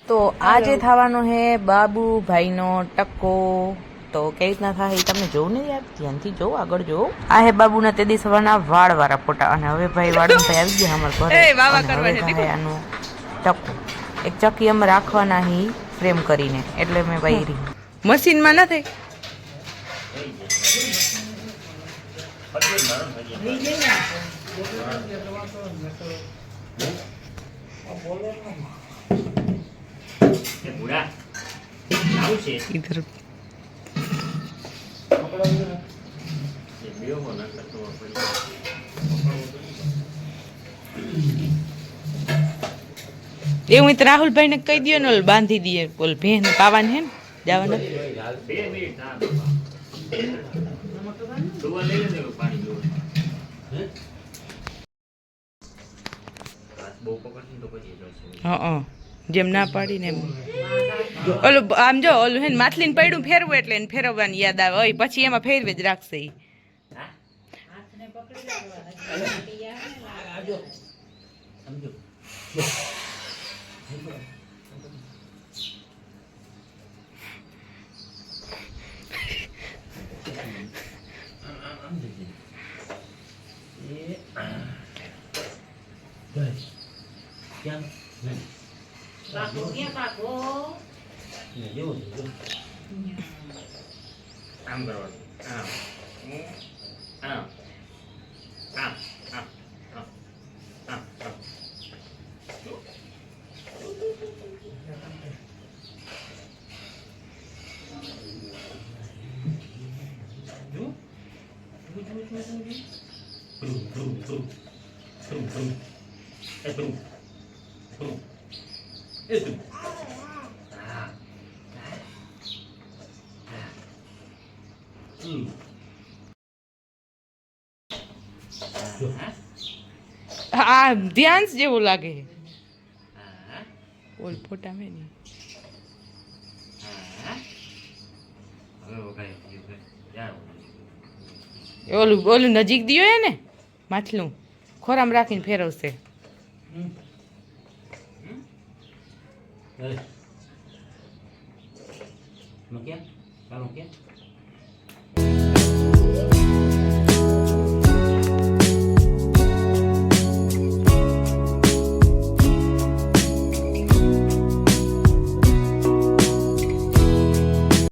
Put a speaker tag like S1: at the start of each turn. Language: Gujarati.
S1: તો આજે થવાનો હે બાબુ ભાઈનો ટક્કો. તો કઈ રીતના થાય એ તમે જોવું નહીં યાર, ધ્યાનથી જોવો, આગળ જોવો. આ હે બાબુના તે દી સવારના વાળ વાળા ફોટા. અને હવે ભાઈ વાળું ભાઈ આવી ગયા અમારા ઘરે. અને હવે થાય આનું ટક્કો. એક ચક્કી અમે રાખવાના હી ફ્રેમ કરીને, એટલે મેં ભાઈ મશીનમાં ના થાય. इधर એવું તો રાહુલભાઈ ને કહી દો ને, બાંધી દઈએ બોલ ભેન પાવાન હે ને જવાના. હા જેમ ના પાડીને એમ. ઓલું આમ જો ઓલું હે ને માથલીને પડ્યું ફેરવું એટલે એને ફેરવવાની યાદ આવે હોય, પછી એમાં ફેરવે જ રાખશે ઈ.
S2: આમ કરવાનું, આમ આમ આમ આમ આમ આમ.
S1: આ ધ્યાન જેવું લાગે ઓલ ફોટા મે નહીં. ઓલું ઓલું નજીક દિયો હે ને માછલું ખોરામ રાખીને ફેરવશે.
S2: Mungkin, kalau mungkin.